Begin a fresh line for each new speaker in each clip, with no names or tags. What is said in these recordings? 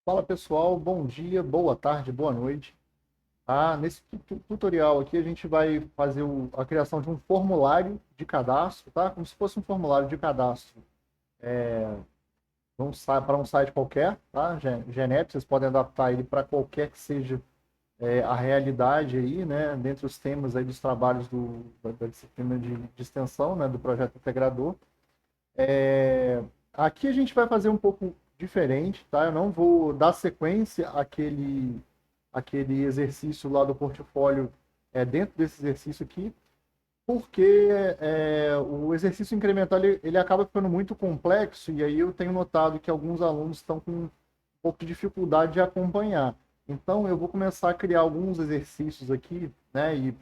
Fala pessoal, bom dia, boa tarde, boa noite. Nesse tutorial aqui a gente vai fazer a criação de um formulário de cadastro, tá? Como se fosse um formulário de cadastro para um site qualquer, tá? Genérico, vocês podem adaptar ele para qualquer que seja a realidade aí, né? Dentre os temas aí dos trabalhos da disciplina de extensão, né? Do projeto integrador. É, Aqui a gente vai fazer um pouco diferente, tá? Eu não vou dar sequência àquele exercício lá do portfólio dentro desse exercício aqui, porque o exercício incremental ele acaba ficando muito complexo e aí eu tenho notado que alguns alunos estão com um pouco de dificuldade de acompanhar. Então eu vou começar a criar alguns exercícios aqui, né? E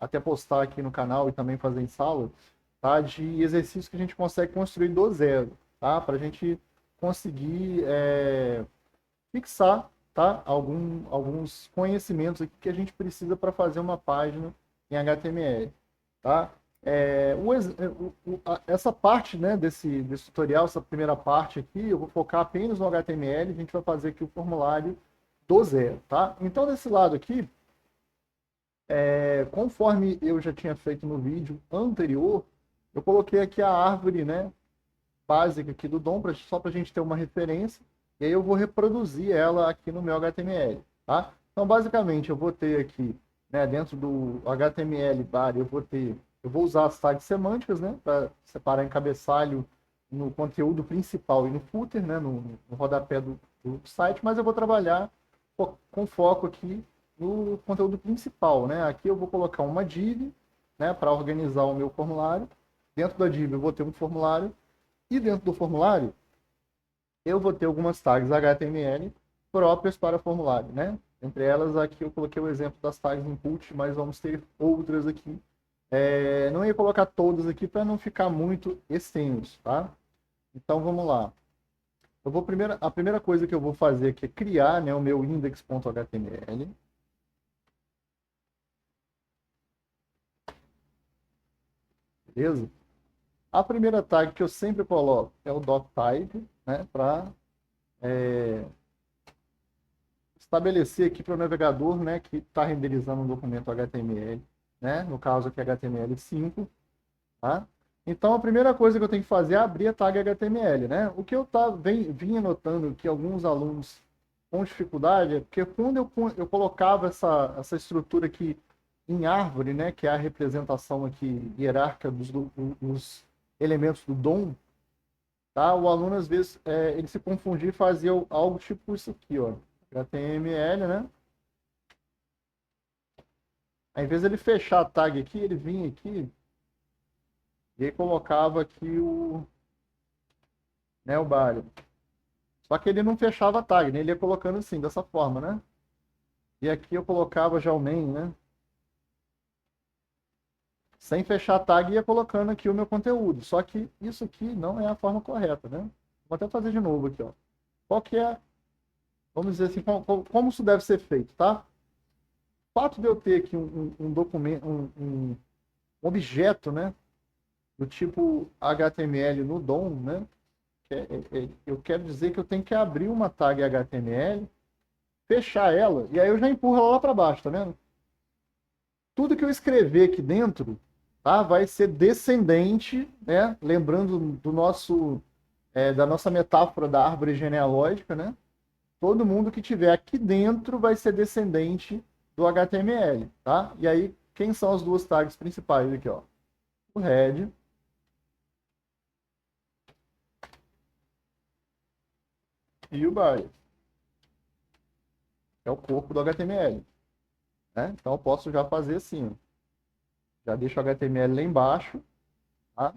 até postar aqui no canal e também fazer em sala, tá? De exercícios que a gente consegue construir do zero, tá? Para a gente conseguir fixar, tá? Alguns conhecimentos aqui que a gente precisa para fazer uma página em HTML, tá? Essa parte, né, desse tutorial, essa primeira parte aqui, eu vou focar apenas no HTML, a gente vai fazer aqui o formulário do zero, tá? Então, desse lado aqui, conforme eu já tinha feito no vídeo anterior, eu coloquei aqui a árvore, né, básica aqui do DOM, só para a gente ter uma referência, e aí eu vou reproduzir ela aqui no meu HTML, tá? Então, basicamente, eu vou ter aqui, né, dentro do HTML bar, eu vou usar as tags semânticas, né, para separar em cabeçalho no conteúdo principal e no footer, né, no rodapé do site, mas eu vou trabalhar com foco aqui no conteúdo principal, né? Aqui eu vou colocar uma div, né, para organizar o meu formulário. Dentro da div eu vou ter um formulário e dentro do formulário eu vou ter algumas tags HTML próprias para formulário, né? Entre elas aqui eu coloquei o exemplo das tags input, mas vamos ter outras aqui. Não ia colocar todas aqui para não ficar muito extenso, tá? Então vamos lá. A primeira coisa que eu vou fazer aqui é criar, né, o meu index.html. Beleza? A primeira tag que eu sempre coloco é o doctype, né, para estabelecer aqui para o navegador, né, que está renderizando um documento HTML, né, no caso aqui HTML5, tá? Então a primeira coisa que eu tenho que fazer é abrir a tag HTML, né? O que eu vinha notando que alguns alunos com dificuldade é porque quando eu colocava essa estrutura aqui em árvore, né, que é a representação aqui hierárquica dos elementos do DOM, tá? O aluno, às vezes, ele se confundia e fazia algo tipo isso aqui, ó. HTML, né? Ao invés de ele fechar a tag aqui, ele vinha aqui e aí colocava aqui o body. Só que ele não fechava a tag, né? Ele ia colocando assim, dessa forma, né? E aqui eu colocava já o main, né? Sem fechar a tag, ia colocando aqui o meu conteúdo. Só que isso aqui não é a forma correta, né? Vou até fazer de novo aqui, ó. Qual que é, vamos dizer assim, como isso deve ser feito, tá? O fato de eu ter aqui um documento, um objeto, né, do tipo HTML no DOM, né, eu quero dizer que eu tenho que abrir uma tag HTML, fechar ela, e aí eu já empurro ela lá para baixo, tá vendo? Tudo que eu escrever aqui dentro, tá, vai ser descendente, né, lembrando da nossa metáfora da árvore genealógica, né? Todo mundo que tiver aqui dentro vai ser descendente do HTML, tá? E aí, quem são as duas tags principais aqui, ó? O head e o body, que é o corpo do HTML, né? Então eu posso já fazer assim, ó. Já deixo o HTML lá embaixo, tá?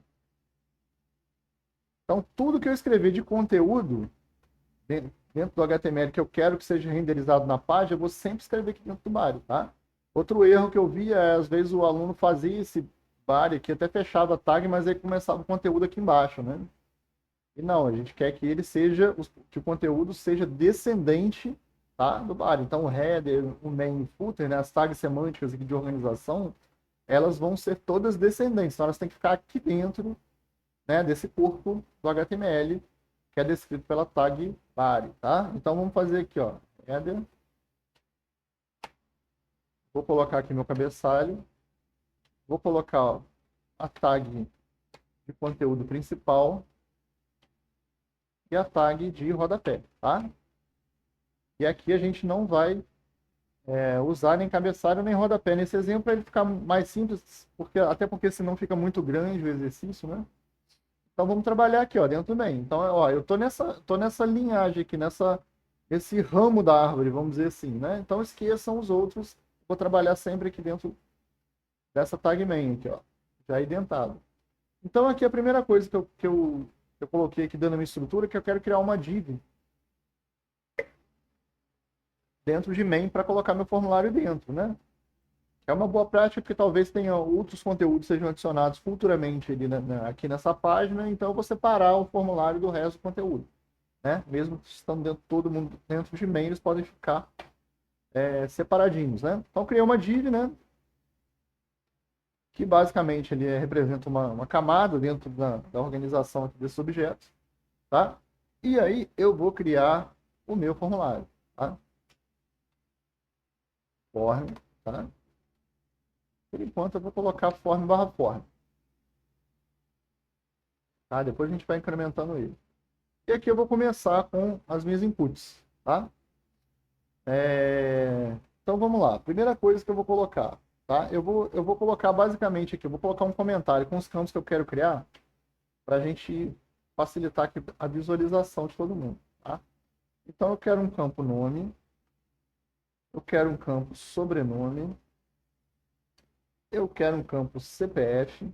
Então tudo que eu escrever de conteúdo dentro do HTML que eu quero que seja renderizado na página, eu vou sempre escrever aqui dentro do body, tá? Outro erro que eu vi é, às vezes, o aluno fazia esse body aqui, até fechava a tag, mas aí começava o conteúdo aqui embaixo, né? E não, a gente quer que ele seja, que o conteúdo seja descendente, tá, do body. Então, o header, o main e o footer, né, as tags semânticas aqui de organização, elas vão ser todas descendentes. Então, elas têm que ficar aqui dentro, né, desse corpo do HTML, que é descrito pela tag Pare, tá? Então vamos fazer aqui, ó. Header. Vou colocar aqui meu cabeçalho. Vou colocar, ó, a tag de conteúdo principal e a tag de rodapé, tá? E aqui a gente não vai usar nem cabeçalho nem rodapé nesse exemplo para ele ficar mais simples, até porque senão fica muito grande o exercício, né? Então vamos trabalhar aqui, ó, dentro do main. Então, ó, eu tô nessa linhagem aqui, esse ramo da árvore, vamos dizer assim, né? Então esqueçam os outros. Vou trabalhar sempre aqui dentro dessa tag main aqui, ó, já identado. Então aqui a primeira coisa que eu coloquei aqui dando a minha estrutura é que eu quero criar uma div dentro de main para colocar meu formulário dentro, né? É uma boa prática porque talvez tenha outros conteúdos sejam adicionados futuramente ali aqui nessa página, então eu vou separar o formulário do resto do conteúdo, né? Mesmo estando todo mundo dentro de main, eles podem ficar separadinhos, né? Então criei uma div, né? Que basicamente ele representa uma camada dentro da organização aqui desses objetos, tá? E aí eu vou criar o meu formulário, tá? Form, tá? Por enquanto eu vou colocar form barra form, tá? Depois a gente vai incrementando ele. E aqui eu vou começar com as minhas inputs, tá? Então vamos lá. Primeira coisa que eu vou colocar, tá? Eu vou colocar basicamente aqui, eu vou colocar um comentário com os campos que eu quero criar para a gente facilitar aqui a visualização de todo mundo, tá? Então eu quero um campo nome, eu quero um campo sobrenome, eu quero um campo CPF,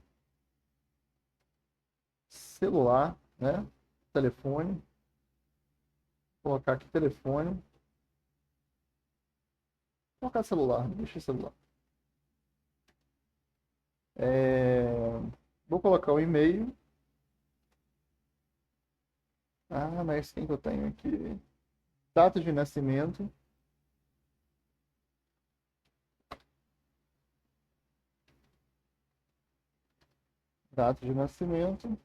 celular, né? Telefone, vou colocar aqui telefone, vou colocar celular, deixa celular. Vou colocar o e-mail. Ah, mas quem que eu tenho aqui? Data de nascimento. Data de nascimento.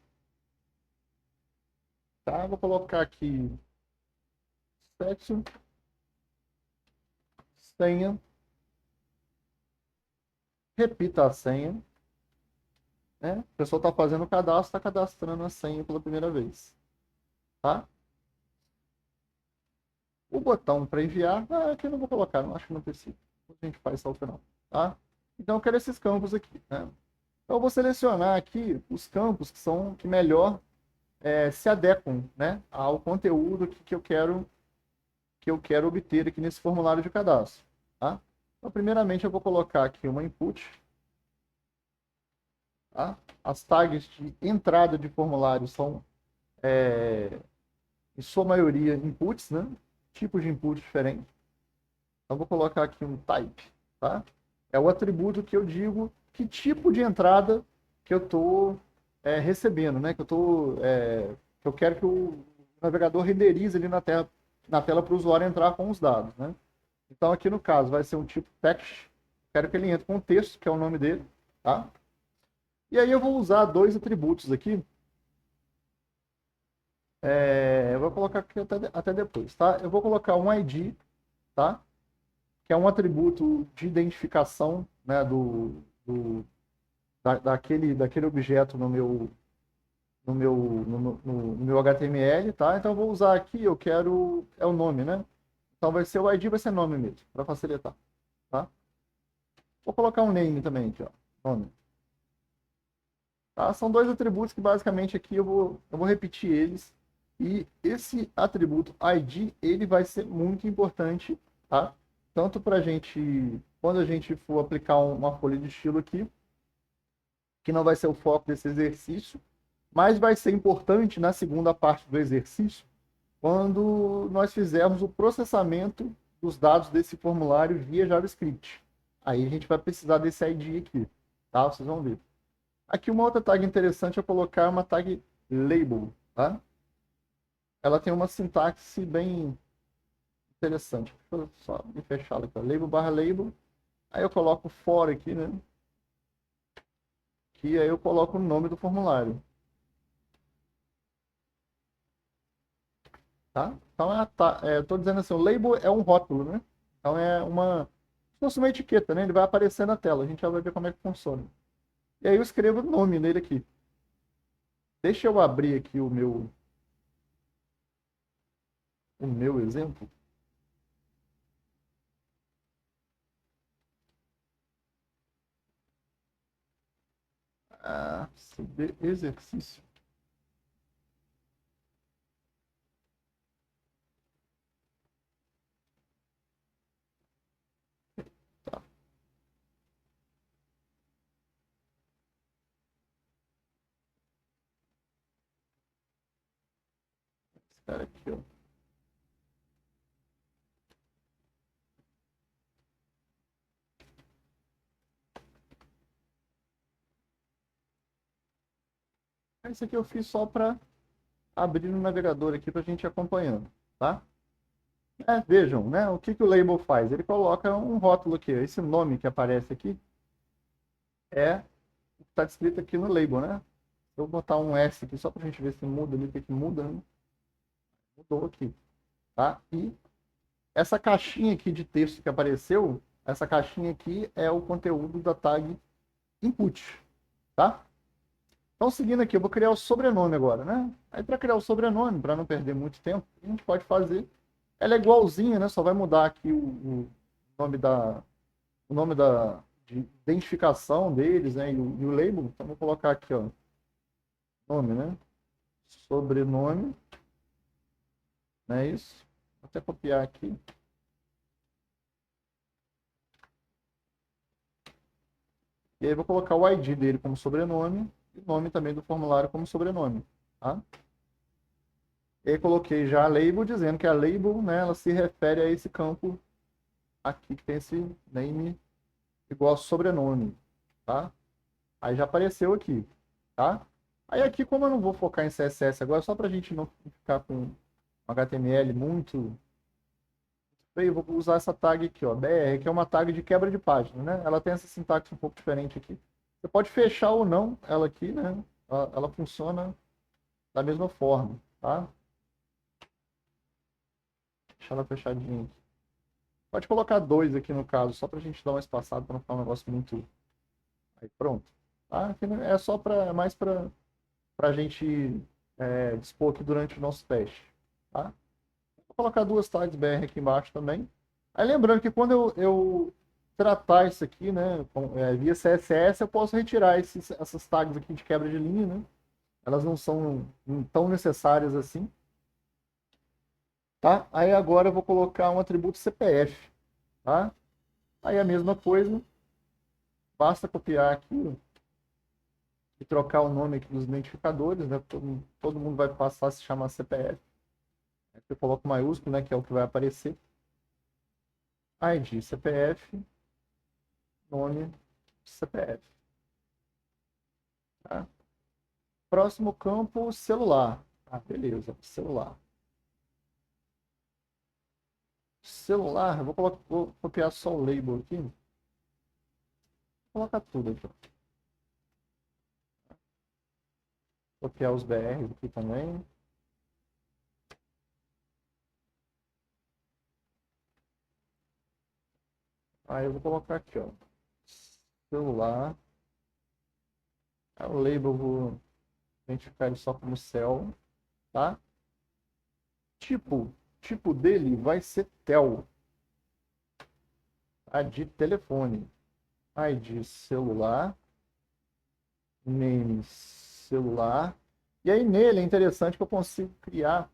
Tá, vou colocar aqui sexo, senha. Repita a senha. Né? A pessoa está fazendo o cadastro, está cadastrando a senha pela primeira vez. Tá? O botão para enviar, aqui eu não vou colocar, não acho que não precisa. A gente faz só o final. Tá? Então eu quero esses campos aqui. Né? Então eu vou selecionar aqui os campos que melhor se adequam, né, ao conteúdo que eu quero obter aqui nesse formulário de cadastro. Tá? Então, primeiramente, eu vou colocar aqui uma input. Tá? As tags de entrada de formulário são, em sua maioria, inputs, né? Tipos de input diferentes. Então, vou colocar aqui um type. Tá? É o atributo que eu digo que tipo de entrada que eu estou recebendo, né? Que eu quero que o navegador renderize ali na tela para o usuário entrar com os dados, né? Então aqui no caso vai ser um tipo text, quero que ele entre com o texto, que é o nome dele, tá? E aí eu vou usar dois atributos aqui, eu vou colocar aqui até depois, tá? Eu vou colocar um ID, tá? Que é um atributo de identificação, né, daquele objeto no meu HTML, tá? Então eu vou usar aqui, é o nome, né? Então vai ser o ID, vai ser nome mesmo, para facilitar, tá? Vou colocar um name também aqui, ó, nome. Tá? São dois atributos que basicamente aqui eu vou repetir eles. E esse atributo ID, ele vai ser muito importante, tá? Tanto para a gente, quando a gente for aplicar uma folha de estilo aqui, que não vai ser o foco desse exercício, mas vai ser importante na segunda parte do exercício, quando nós fizermos o processamento dos dados desse formulário via JavaScript. Aí a gente vai precisar desse ID aqui, tá? Vocês vão ver. Aqui uma outra tag interessante é colocar uma tag label, tá? Ela tem uma sintaxe bem interessante. Deixa eu só me fechar aqui, ó. Label barra label. Aí eu coloco for aqui, né? Que aí eu coloco o nome do formulário. tá? Então, eu tô dizendo assim, o label é um rótulo, né? Então, é uma, se fosse uma etiqueta, né? Ele vai aparecer na tela, a gente já vai ver como é que funciona. E aí eu escrevo o nome nele aqui. Deixa eu abrir aqui o meu exemplo. Subir exercício. Tá, esse cara aqui, ó. Esse aqui eu fiz só para abrir no navegador aqui para a gente ir acompanhando, tá? Vejam, né? O que que o label faz? Ele coloca um rótulo aqui. Esse nome que aparece aqui é o que está descrito aqui no label, né? Eu vou botar um S aqui só para a gente ver se muda ali, o que que muda, né? Mudou aqui, tá? E essa caixinha aqui de texto que apareceu, essa caixinha aqui é o conteúdo da tag input, tá? Então, seguindo aqui, eu vou criar o sobrenome agora, né? Aí, para criar o sobrenome, para não perder muito tempo, a gente pode fazer. Ela é igualzinha, né? Só vai mudar aqui nome da, o nome da de identificação deles, né? E o label. Então, vou colocar aqui, ó, nome, né? Sobrenome, né? Isso. Vou até copiar aqui. E aí, vou colocar o ID dele como sobrenome e o nome também do formulário como sobrenome, tá? E aí, coloquei já a label dizendo que a label, né? Ela se refere a esse campo aqui que tem esse name igual a sobrenome, tá? Aí já apareceu aqui, tá? Aí aqui, como eu não vou focar em CSS agora, só para a gente não ficar com um HTML muito feio, eu vou usar essa tag aqui, ó, BR, que é uma tag de quebra de página, né? Ela tem essa sintaxe um pouco diferente aqui. Você pode fechar ou não ela aqui, né? Ela funciona da mesma forma, tá? Deixa ela fechadinha aqui. Pode colocar dois aqui no caso, só para a gente dar uma espaçada para não ficar um negócio muito. Aí pronto. Tá? Aqui é só para mais para a gente dispor aqui durante o nosso teste. Tá? Vou colocar duas tags BR aqui embaixo também. Aí lembrando que quando eu tratar isso aqui, né, via CSS, eu posso retirar essas tags aqui de quebra de linha, né? Elas não são tão necessárias assim. Tá? Aí agora eu vou colocar um atributo CPF. Tá? Aí a mesma coisa, basta copiar aqui e trocar o nome aqui dos identificadores, né? Todo mundo vai passar a se chamar CPF. Aí eu coloco maiúsculo, né? Que é o que vai aparecer. ID, CPF, nome, CPF. Tá? Próximo campo, celular. Beleza, celular. Celular, eu vou copiar só o label aqui. Vou colocar tudo aqui. Copiar os BRs aqui também. Aí eu vou colocar aqui, ó. Celular. Aí o label eu vou identificar ele só como cell, tá? Tipo dele vai ser tel, tá? De telefone. ID celular, name celular. E aí nele é interessante que eu consigo criar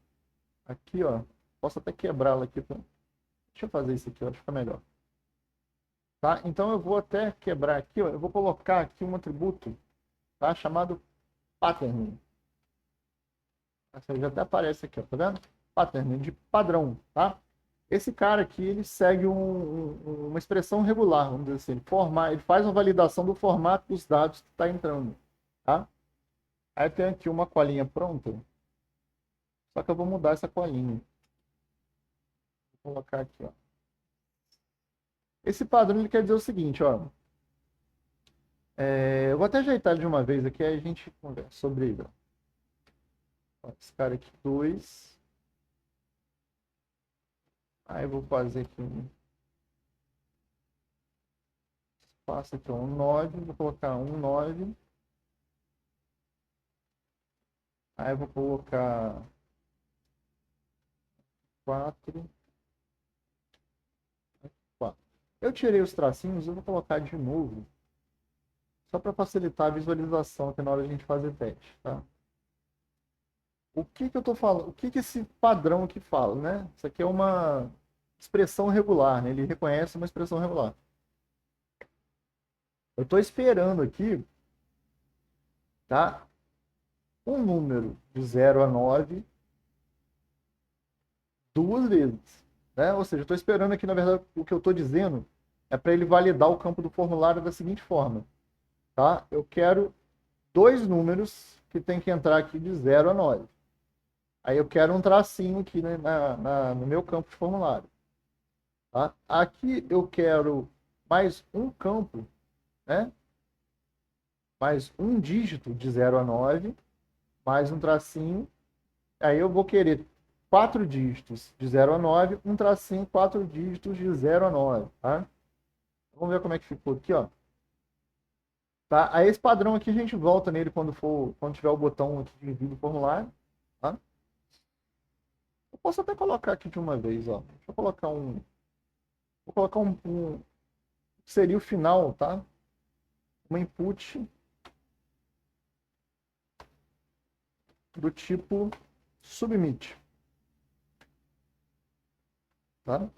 aqui, ó. Posso até quebrá-la aqui. Deixa eu fazer isso aqui, ó, fica melhor. Tá? Então eu vou até quebrar aqui, ó. Eu vou colocar aqui um atributo, tá? Chamado pattern. Essa já até aparece aqui, ó, tá vendo? Pattern de padrão, tá? Esse cara aqui, ele segue uma expressão regular, vamos dizer assim. Ele faz uma validação do formato dos dados que está entrando, tá? Aí tem aqui uma colinha pronta, só que eu vou mudar essa colinha. Vou colocar aqui, ó. Esse padrão, ele quer dizer o seguinte, ó. Eu vou até ajeitar ele de uma vez aqui, aí a gente conversa sobre ele, ó. Esse cara aqui, 2. Aí eu vou fazer aqui um espaço aqui, um 9, vou colocar um 9. Aí eu vou colocar 4, 4. Eu tirei os tracinhos, eu vou colocar de novo, só para facilitar a visualização aqui na hora de a gente fazer teste, tá? O que que eu tô falando? O que que esse padrão aqui fala, né? Isso aqui é uma expressão regular, né? Ele reconhece uma expressão regular. Eu estou esperando aqui, tá? Um número de 0 a 9 duas vezes, né? Ou seja, eu estou esperando aqui, na verdade, o que eu estou dizendo é para ele validar o campo do formulário da seguinte forma, tá? Eu quero dois números que tem que entrar aqui de 0 a 9. Aí eu quero um tracinho aqui, né, no meu campo de formulário. Tá? Aqui eu quero mais um campo, né? Mais um dígito de 0 a 9, mais um tracinho. Aí eu vou querer 4 dígitos de 0 a 9, um tracinho, 4 dígitos de 0 a 9. Tá? Vamos ver como é que ficou aqui, ó. Tá? Aí esse padrão aqui a gente volta nele quando tiver o botão aqui de envio do formulário. Tá? Eu posso até colocar aqui de uma vez, ó. Deixa eu colocar um. Vou colocar um seria o final, tá? Um input do tipo submit, tá?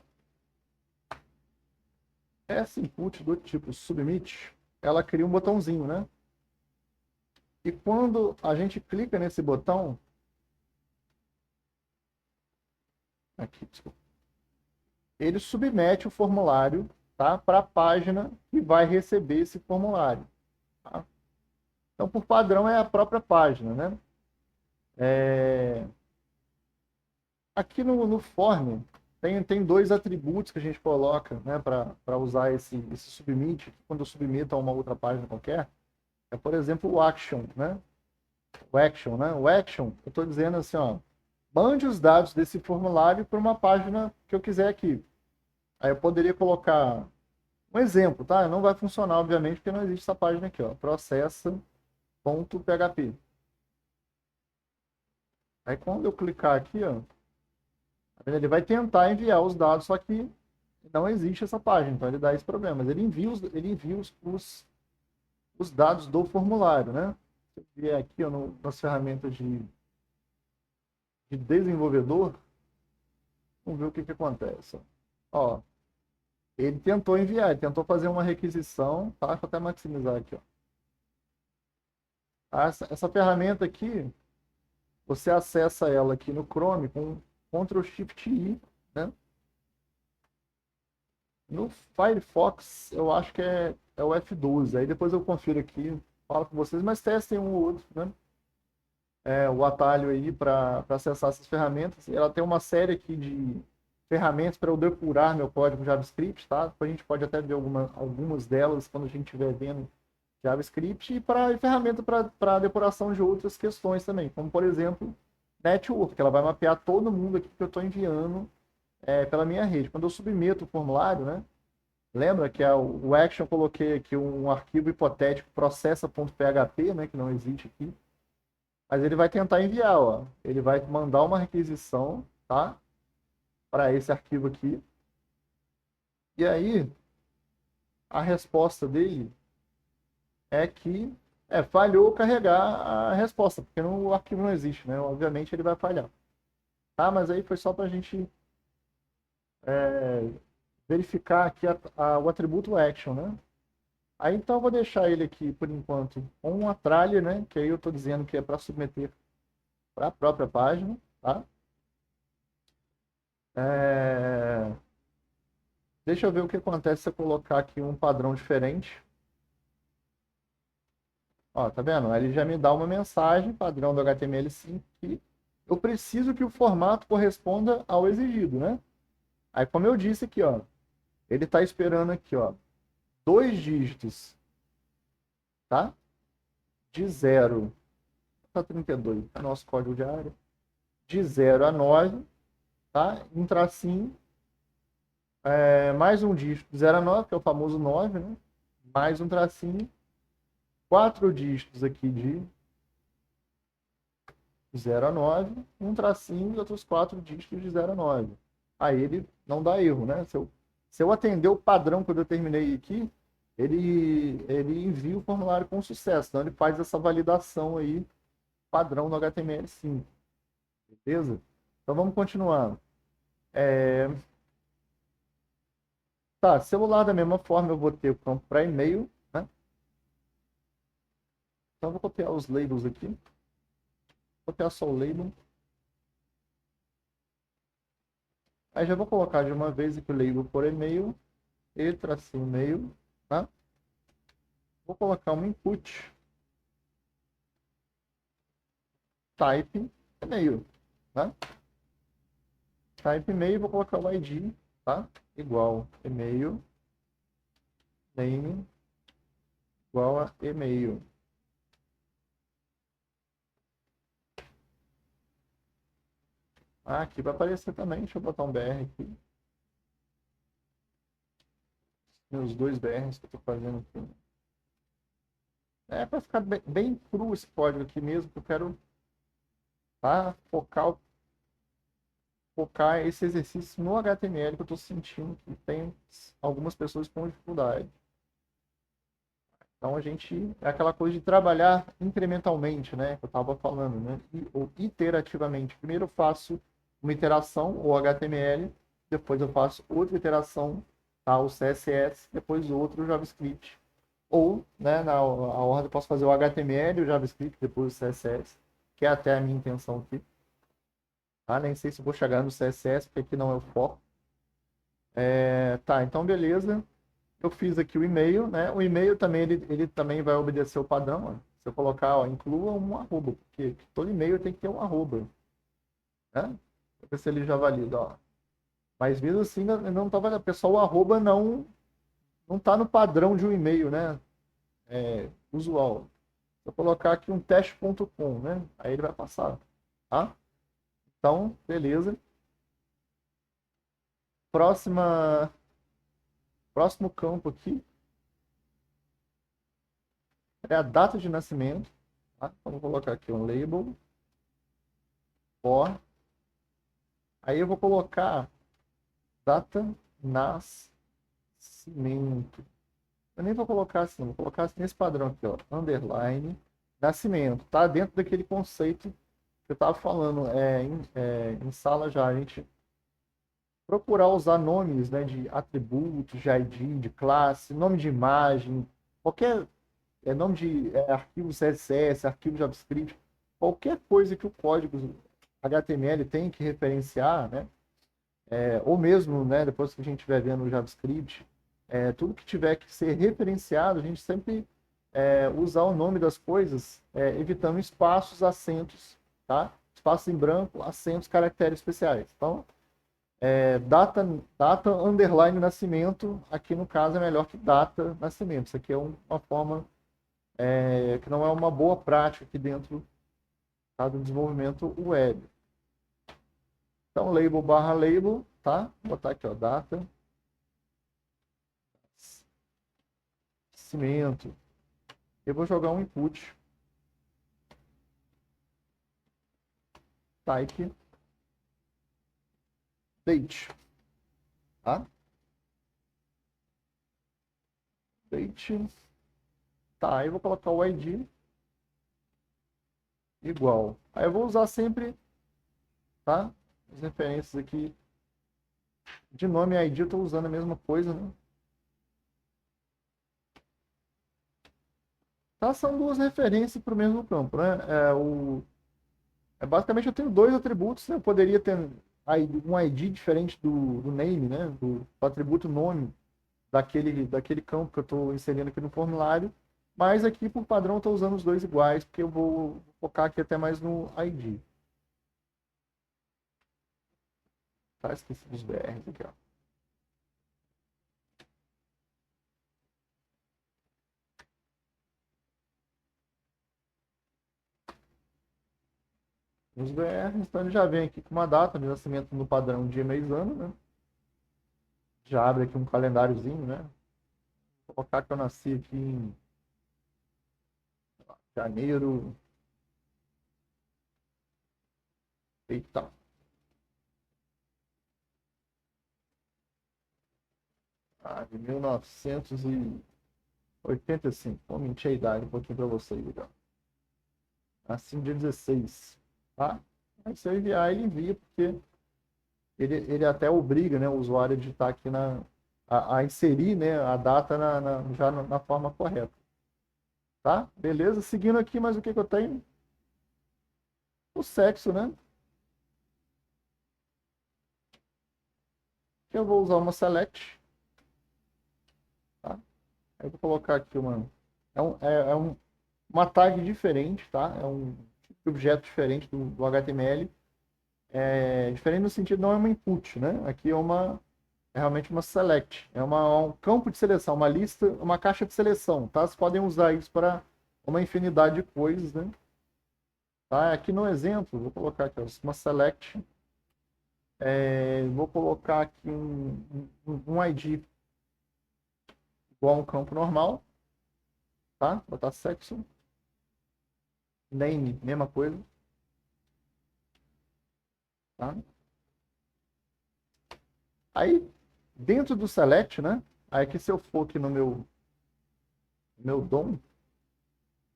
Essa input do tipo submit, ela cria um botãozinho, né? E quando a gente clica nesse botão, aqui, desculpa, ele submete o formulário, tá, para a página que vai receber esse formulário. Tá? Então, por padrão, é a própria página, né? Aqui no form tem dois atributos que a gente coloca, né, para usar esse submit, quando eu submito a uma outra página qualquer. É, por exemplo, o action, né? O action, né? O action, eu estou dizendo assim, ó, mande os dados desse formulário para uma página que eu quiser aqui. Aí eu poderia colocar um exemplo, tá? Não vai funcionar, obviamente, porque não existe essa página aqui, ó, processa.php. Aí quando eu clicar aqui, ó, ele vai tentar enviar os dados, só que não existe essa página, então ele dá esse problema. Mas ele envia os dados do formulário, né? Se eu vier aqui ó, nas ferramentas de desenvolvedor, vamos ver o que acontece. Ó, ele tentou enviar, ele tentou fazer uma requisição, tá? Deixa eu até maximizar aqui. Ó. Essa ferramenta aqui, você acessa ela aqui no Chrome com Ctrl Shift I, né? No Firefox, eu acho que é o F12. Aí depois eu confiro aqui, falo com vocês, mas testem um ou outro, né? O atalho aí para acessar essas ferramentas. Ela tem uma série aqui de ferramentas para eu depurar meu código JavaScript, tá? Depois a gente pode até ver algumas delas quando a gente estiver vendo JavaScript e ferramenta para depuração de outras questões também, como por exemplo, Network, que ela vai mapear todo mundo aqui que eu estou enviando pela minha rede. Quando eu submeto o formulário, né? Lembra que o action eu coloquei aqui um arquivo hipotético processa.php, né, que não existe aqui. Mas ele vai tentar enviar, ó. Ele vai mandar uma requisição, tá? Para esse arquivo aqui. E aí, a resposta dele é que falhou carregar a resposta, porque o arquivo não existe, né? Obviamente ele vai falhar. Tá? Mas aí foi só para a gente verificar aqui o atributo action, né? Aí então eu vou deixar ele aqui por enquanto com uma tralha, né? Que aí eu estou dizendo que é para submeter para a própria página, tá? Deixa eu ver o que acontece se eu colocar aqui um padrão diferente. Ó, tá vendo? Ele já me dá uma mensagem padrão do HTML5 que eu preciso que o formato corresponda ao exigido, né? Aí, como eu disse aqui, ó, ele está esperando aqui, ó, 2 dígitos, tá? De 0 a 32, é nosso código de área. De 0 a 9, tá? Um tracinho. Mais um dígito de 0 a 9, que é o famoso 9, né? Mais um tracinho. 4 dígitos aqui de 0 a 9, um tracinho e outros 4 dígitos de 0 a 9. Aí ele não dá erro, né? Se eu atender o padrão que eu determinei aqui, ele envia o formulário com sucesso. Então ele faz essa validação aí, padrão no HTML5. Beleza? Então vamos continuar. Tá, celular da mesma forma eu vou ter o campo para e-mail, né? Então eu vou copiar os labels aqui. Vou copiar só o label. Aí já vou colocar de uma vez aqui o label por e-mail e tracinho e-mail, tá? Vou colocar um input type e-mail, tá? Type e-mail, vou colocar o ID, tá? Igual e-mail, name, igual a e-mail. Aqui vai aparecer também, deixa eu botar um BR aqui. Meus dois BRs que eu tô fazendo aqui. Para ficar bem cru esse código aqui mesmo, que eu quero, tá? Focar esse exercício no HTML, que eu estou sentindo que tem algumas pessoas com dificuldade. Então a gente é aquela coisa de trabalhar incrementalmente, né? Que eu estava falando, né? Ou iterativamente. Primeiro eu faço uma iteração, o HTML, depois eu faço outra iteração, tá? O CSS, depois outro JavaScript. Ou, né, a ordem eu posso fazer o HTML, o JavaScript, depois o CSS, que é até a minha intenção aqui. Tá? Nem sei se vou chegar no CSS, porque aqui não é o foco. Tá, então beleza. Eu fiz aqui o e-mail, né? O e-mail também, ele também vai obedecer o padrão. Ó. Se eu colocar, ó, inclua um arroba, porque todo e-mail tem que ter um arroba. Né? Vou ver se ele já valida, ó. Mas mesmo assim, não tá validado. Pessoal, o arroba não tá no padrão de um e-mail, né? Usual. Se eu colocar aqui um teste.com, né? Aí ele vai passar, tá? Então, beleza. Próximo campo aqui é a data de nascimento. Tá? Então, vou colocar aqui um label for. Aí eu vou colocar data nascimento. Eu nem vou colocar assim, vou colocar assim nesse padrão aqui, ó, underline nascimento. Tá dentro daquele conceito que eu estava falando em sala já. A gente procurar usar nomes, né, de atributos, de ID, de classe, nome de imagem, qualquer nome de arquivo CSS, arquivo JavaScript, qualquer coisa que o código HTML tem que referenciar, né? Ou mesmo, né, depois que a gente estiver vendo o JavaScript, tudo que tiver que ser referenciado, a gente sempre usar o nome das coisas, evitando espaços, acentos, tá? Espaços em branco, acentos, caracteres especiais. Então, data underline nascimento, aqui no caso é melhor que data nascimento. Isso aqui é uma forma que não é uma boa prática aqui dentro, tá, do desenvolvimento web. Então, label barra label, tá? Vou botar aqui, ó, data nascimento. Eu vou jogar um input type date, tá? Date, tá? Aí eu vou colocar o ID igual. Aí eu vou usar sempre, tá? As referências aqui de nome e ID, eu estou usando a mesma coisa, né? Tá? São duas referências para o mesmo campo, né? Basicamente eu tenho dois atributos, né? Eu poderia ter um ID diferente do name, né? Do atributo nome daquele campo que eu estou inserindo aqui no formulário, mas aqui por padrão eu estou usando os dois iguais, porque eu vou focar aqui até mais no ID. Tá? Esqueci dos BRs aqui, ó. Os BRs, então ele já vem aqui com uma data de nascimento no padrão dia, mês, ano, né? Já abre aqui um calendáriozinho, né? Vou colocar que eu nasci aqui em janeiro. Eita. De 1985. Vou mentir a idade um pouquinho para vocês. Então. Nasci no dia 16. Tá? Aí se eu enviar, ele envia, porque ele até obriga, né, o usuário a digitar aqui a inserir, né, a data já na forma correta. Tá? Beleza? Seguindo aqui, mas o que eu tenho? O sexo, né? Que eu vou usar uma select. Tá? Aí eu vou colocar aqui uma tag diferente, tá? É um tipo de objeto diferente do HTML. Diferente no sentido, não é uma input, né? Aqui é realmente uma select. Um campo de seleção, uma lista, uma caixa de seleção, tá? Vocês podem usar isso para uma infinidade de coisas, né? Tá? Aqui no exemplo, vou colocar aqui uma select. Vou colocar aqui um ID igual a um campo normal, tá? Vou botar sexo. Name, mesma coisa. Tá? Aí, dentro do select, né? Aí aqui se eu for aqui no meu DOM,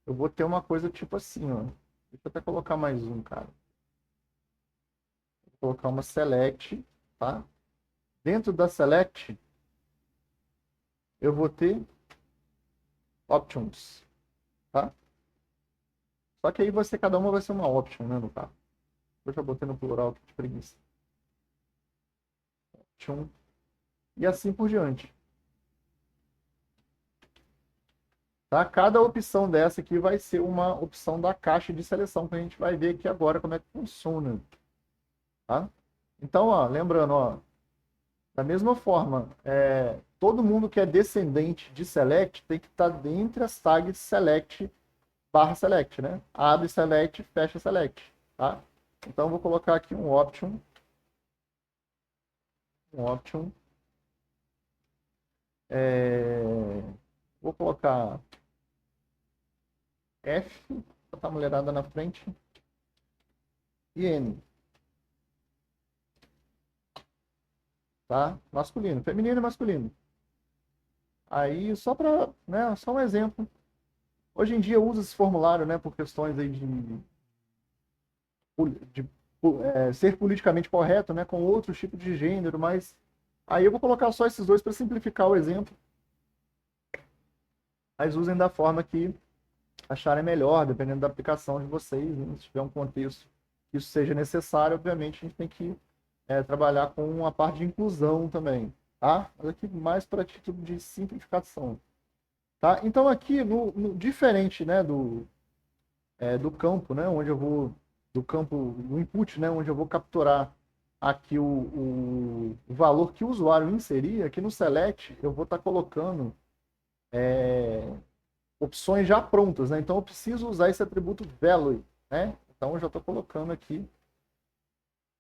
eu vou ter uma coisa tipo assim, ó. Deixa eu até colocar mais um, cara. Vou colocar uma select, tá? Dentro da select, eu vou ter options, tá? Só que aí cada uma vai ser uma option, né, no caso. Eu já botei no plural aqui de preguiça. Option. E assim por diante. Tá? Cada opção dessa aqui vai ser uma opção da caixa de seleção, que a gente vai ver aqui agora como é que funciona. Tá? Então, ó, lembrando, ó, da mesma forma, todo mundo que é descendente de select tem que estar dentre as tags select barra select, né? Abre select, fecha select, tá? Então, vou colocar aqui um option. Vou colocar F, botar a mulherada na frente, e N. Tá? Masculino, feminino e masculino. Aí, só para, né, só um exemplo. Hoje em dia usa esse formulário, né, por questões aí de ser politicamente correto, né, com outros tipos de gênero, mas aí eu vou colocar só esses dois para simplificar o exemplo. Mas usem da forma que acharem melhor, dependendo da aplicação de vocês, né? Se tiver um contexto que isso seja necessário, obviamente a gente tem que trabalhar com a parte de inclusão também, tá? Mas aqui mais para título de simplificação, tá? Então aqui, diferente, né, do campo, né, onde eu vou, do campo, do input, né, onde eu vou capturar aqui o valor que o usuário inserir, aqui no select eu vou estar colocando opções já prontas, né? Então eu preciso usar esse atributo value, né? Então eu já estou colocando aqui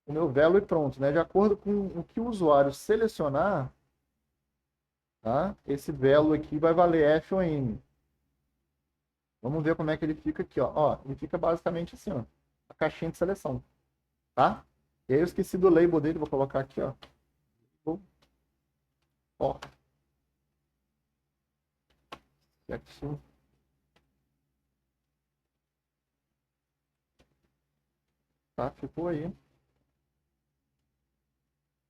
o meu value pronto, né? De acordo com o que o usuário selecionar, tá? Esse value aqui vai valer F ou M. Vamos ver como é que ele fica aqui, ó. Ele fica basicamente assim, ó, a caixinha de seleção, tá? E aí eu esqueci do label dele, vou colocar aqui, ó. Ó. Sexo. Tá? Ficou aí.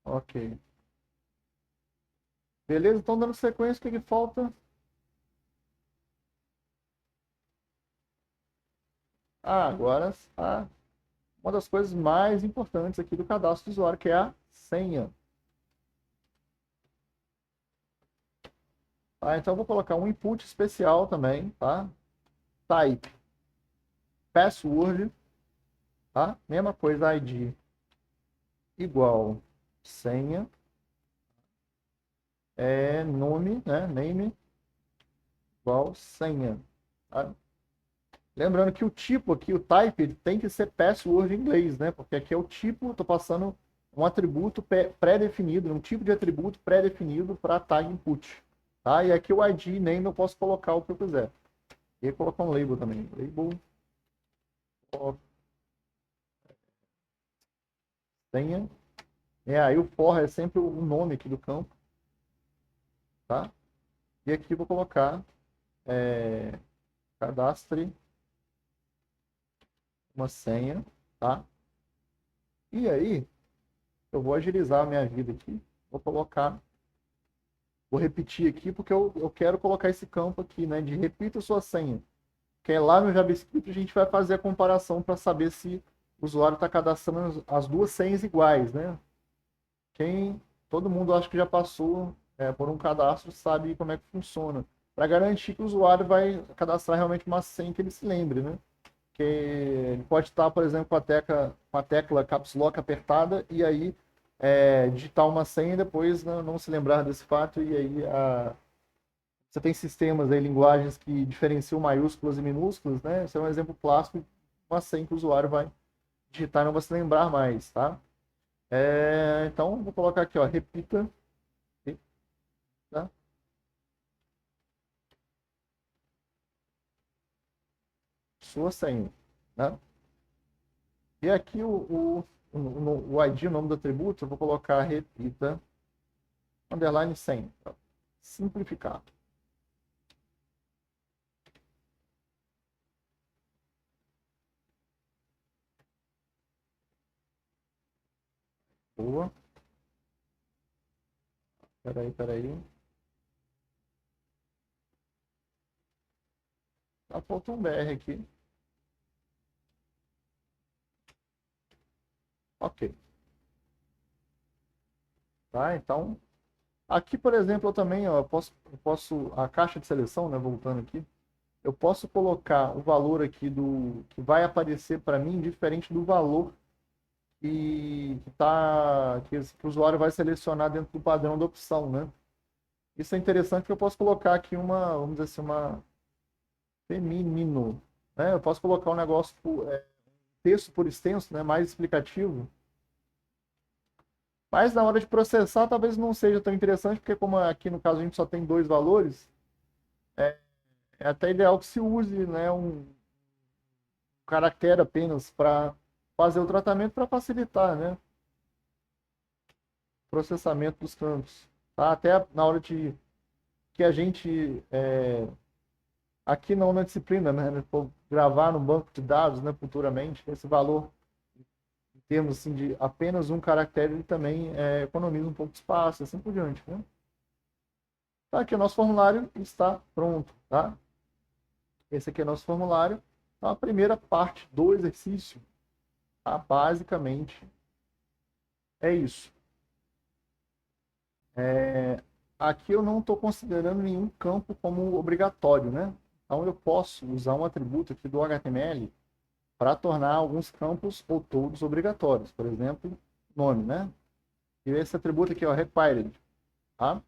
Ok. Beleza? Então, dando sequência, o que falta? Agora uma das coisas mais importantes aqui do cadastro do usuário, que é a senha. Tá? Então, eu vou colocar um input especial também, tá? Type password, tá? Mesma coisa, ID igual senha, nome, né? Name igual senha, tá? Lembrando que o tipo aqui, o type, ele tem que ser password em inglês, né? Porque aqui é o tipo, estou passando um atributo pré-definido, um tipo de atributo pré-definido para tag input. Tá? E aqui o ID e name eu posso colocar o que eu quiser. E aí colocar um label também. Label, senha. Aí o for é sempre o nome aqui do campo. Tá? E aqui eu vou colocar cadastre uma senha. Tá? E aí eu vou agilizar a minha vida aqui. Vou colocar, vou repetir aqui porque eu quero colocar esse campo aqui, né? De repita sua senha. Que é lá no JavaScript a gente vai fazer a comparação para saber se o usuário está cadastrando as duas senhas iguais, né? Todo mundo acho que já passou por um cadastro, sabe como é que funciona. Para garantir que o usuário vai cadastrar realmente uma senha que ele se lembre, né? Que ele pode estar, por exemplo, com a tecla Caps Lock apertada e aí digitar uma senha e depois não se lembrar desse fato e aí você tem sistemas aí, linguagens que diferenciam maiúsculas e minúsculas, né? Esse é um exemplo clássico de uma senha que o usuário vai digitar e não vai se lembrar mais, tá? Então, vou colocar aqui, ó, repita, tá? Sua senha, né? E aqui o ID, o nome do atributo, eu vou colocar repita, underline senha, pra simplificar. Boa. Peraí. Tá, falta um BR aqui. Ok. Tá, então, aqui, por exemplo, eu também, ó, eu posso a caixa de seleção, né, voltando aqui, eu posso colocar o valor aqui do que vai aparecer para mim diferente do valor que o usuário vai selecionar dentro do padrão da opção, né? Isso é interessante porque eu posso colocar aqui vamos dizer assim, uma feminino, né? Eu posso colocar um negócio texto por extenso, né, mais explicativo. Mas na hora de processar, talvez não seja tão interessante, porque como aqui no caso a gente só tem dois valores, é até ideal que se use, né, um caractere apenas para fazer o tratamento para facilitar, né, o processamento dos campos. Tá? Até na hora de que a gente, aqui não na disciplina, né, for gravar no banco de dados, né, futuramente, esse valor, em termos assim, de apenas um caractere, ele também economiza um pouco de espaço, assim por diante. Né? Tá, aqui o nosso formulário está pronto. Tá? Esse aqui é o nosso formulário. Então, a primeira parte do exercício, tá? Basicamente, é isso. Aqui eu não estou considerando nenhum campo como obrigatório, né? Então, eu posso usar um atributo aqui do HTML para tornar alguns campos ou todos obrigatórios. Por exemplo, nome, né? E esse atributo aqui, ó, required, tá?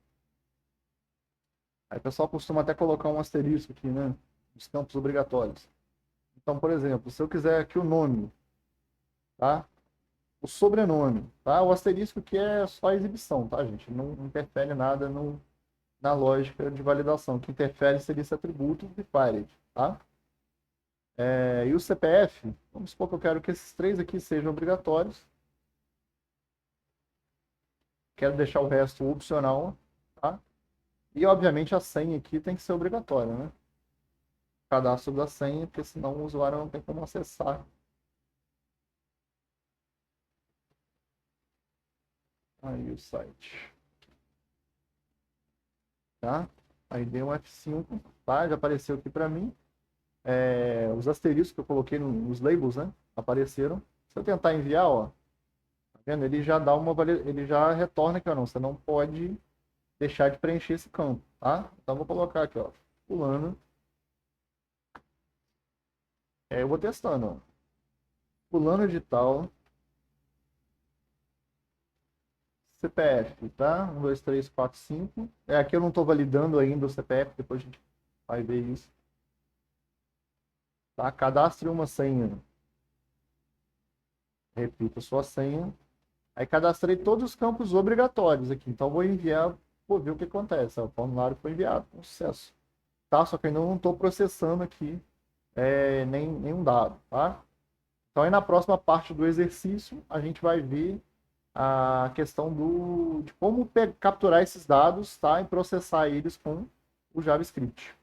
Aí o pessoal costuma até colocar um asterisco aqui, né? Os campos obrigatórios. Então, por exemplo, se eu quiser aqui o nome, tá? O sobrenome, tá? O asterisco que é só exibição, tá, gente? Não interfere nada na lógica de validação. O que interfere seria esse atributo defined, tá? E o CPF, vamos supor que eu quero que esses três aqui sejam obrigatórios. Quero deixar o resto opcional, tá? E, obviamente, a senha aqui tem que ser obrigatória, né? O cadastro da senha, porque senão o usuário não tem como acessar aí o site. Tá? Aí dei um F5, tá? Já apareceu aqui para mim. Os asteriscos que eu coloquei nos labels, né? Apareceram. Se eu tentar enviar, ó, tá vendo? Ele já ele já retorna aqui, ó, não. Você não pode deixar de preencher esse campo, tá? Então vou colocar aqui, ó, fulano. Eu vou testando, ó. Fulano de tal, CPF, tá? 1, 2, 3, 4, 5. Aqui eu não estou validando ainda o CPF, depois a gente vai ver isso. Tá? Cadastre uma senha. Repita sua senha. Aí cadastrei todos os campos obrigatórios aqui. Então vou enviar, vou ver o que acontece. O formulário foi enviado, com sucesso. Tá? Só que ainda não estou processando aqui nenhum dado, tá? Então aí na próxima parte do exercício a gente vai ver a questão de como capturar esses dados, tá? E processar eles com o JavaScript.